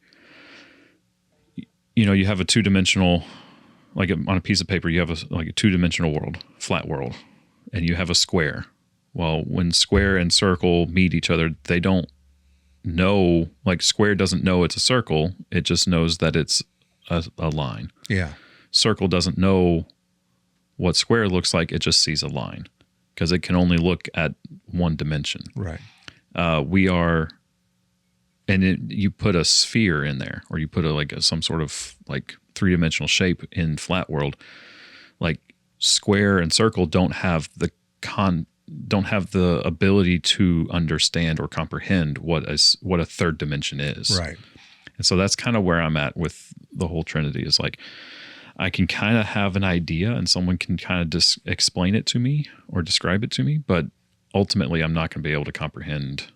[SPEAKER 2] you have a two-dimensional, like on a piece of paper, you have a two-dimensional world, flat world, and you have a square. Well, when square and circle meet each other, they don't know, like square doesn't know it's a circle. It just knows that it's a line.
[SPEAKER 1] Yeah.
[SPEAKER 2] Circle doesn't know what square looks like. It just sees a line because it can only look at one dimension.
[SPEAKER 1] Right.
[SPEAKER 2] You put a sphere in there, or you put some sort of like three-dimensional shape in flat world. Like square and circle don't have the ability to understand or comprehend what a third dimension is.
[SPEAKER 1] Right.
[SPEAKER 2] And so that's kind of where I'm at with the whole Trinity, is like I can kind of have an idea and someone can kind of just explain it to me or describe it to me, but ultimately I'm not going to be able to comprehend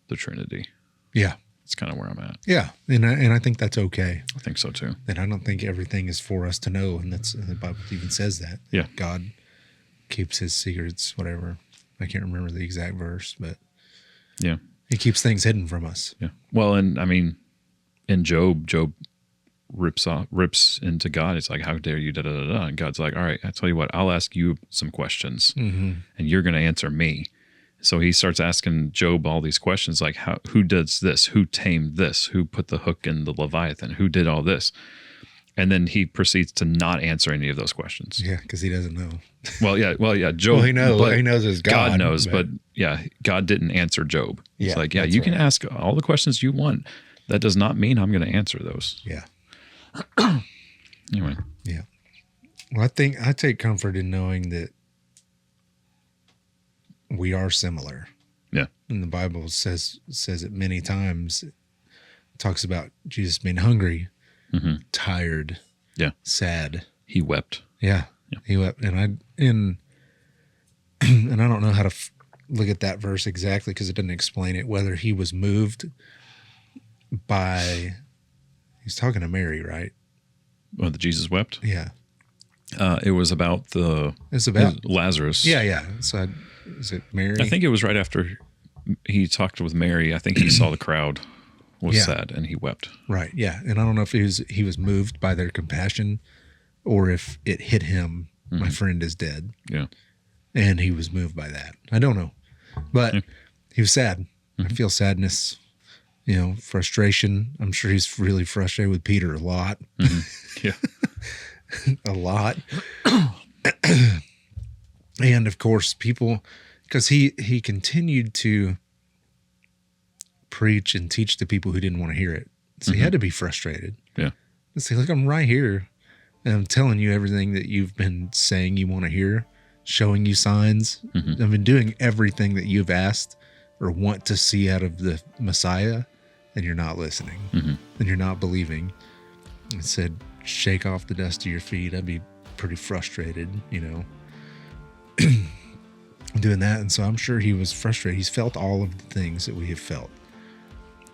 [SPEAKER 2] the Trinity.
[SPEAKER 1] Yeah.
[SPEAKER 2] That's kind of where I'm at.
[SPEAKER 1] Yeah. And I think that's okay.
[SPEAKER 2] I think so too.
[SPEAKER 1] And I don't think everything is for us to know. And the Bible even says that.
[SPEAKER 2] Yeah.
[SPEAKER 1] God keeps his secrets, whatever. I can't remember the exact verse, but
[SPEAKER 2] yeah,
[SPEAKER 1] he keeps things hidden from us.
[SPEAKER 2] Yeah. Well, and I mean, in Job rips into God. It's like, how dare you, da, da, da, da. And God's like, all right, I tell you what, I'll ask you some questions and you're going to answer me. So he starts asking Job all these questions, like who does this? Who tamed this? Who put the hook in the Leviathan? Who did all this? And then he proceeds to not answer any of those questions.
[SPEAKER 1] Yeah, because he doesn't know.
[SPEAKER 2] Well, yeah. Job.
[SPEAKER 1] Well, he knows it's God.
[SPEAKER 2] God knows, but yeah, God didn't answer Job.
[SPEAKER 1] Yeah,
[SPEAKER 2] it's like, yeah, you can ask all the questions you want. That does not mean I'm going to answer those.
[SPEAKER 1] Yeah.
[SPEAKER 2] Anyway.
[SPEAKER 1] Yeah. Well, I think I take comfort in knowing that we are similar.
[SPEAKER 2] Yeah.
[SPEAKER 1] And the Bible says it many times. It talks about Jesus being hungry, tired, sad.
[SPEAKER 2] He wept.
[SPEAKER 1] Yeah. He wept. And I don't know how to look at that verse exactly because it doesn't explain it, whether he was moved by, he's talking to Mary, right?
[SPEAKER 2] Well, that Jesus wept?
[SPEAKER 1] Yeah.
[SPEAKER 2] It was about Lazarus.
[SPEAKER 1] Yeah. So is it Mary?
[SPEAKER 2] I think it was right after he talked with Mary. I think he saw the crowd was sad and he wept.
[SPEAKER 1] Right. Yeah. And I don't know if he was moved by their compassion or if it hit him, my friend is dead.
[SPEAKER 2] Yeah.
[SPEAKER 1] And he was moved by that. I don't know. But he was sad. I feel sadness, frustration. I'm sure he's really frustrated with Peter a lot.
[SPEAKER 2] Yeah.
[SPEAKER 1] A lot. And of course, people, because he continued to preach and teach to people who didn't want to hear it. So he had to be frustrated.
[SPEAKER 2] Yeah.
[SPEAKER 1] And say, look, I'm right here. And I'm telling you everything that you've been saying you want to hear, showing you signs. I've been doing everything that you've asked or want to see out of the Messiah, and you're not listening. And you're not believing. It said, shake off the dust of your feet. I'd be pretty frustrated, doing that. And so I'm sure he was frustrated. He's felt all of the things that we have felt.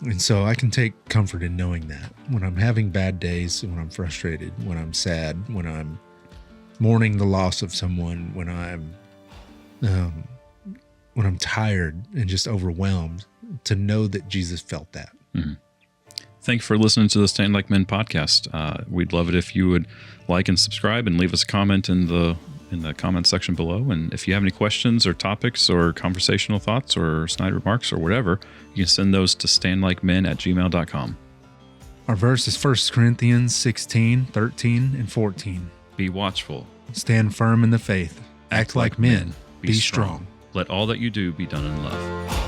[SPEAKER 1] And so I can take comfort in knowing that when I'm having bad days, when I'm frustrated, when I'm sad, when I'm mourning the loss of someone, when I'm tired and just overwhelmed, to know that Jesus felt that.
[SPEAKER 2] Thanks for listening to the Stand Like Men podcast. We'd love it if you would like and subscribe and leave us a comment in the comment section below. And if you have any questions or topics or conversational thoughts or snide remarks or whatever, you can send those to standlikemen@gmail.com.
[SPEAKER 1] Our verse is 1 Corinthians 16, 13, and 14.
[SPEAKER 2] Be watchful.
[SPEAKER 1] Stand firm in the faith. Act like men. Be strong.
[SPEAKER 2] Let all that you do be done in love.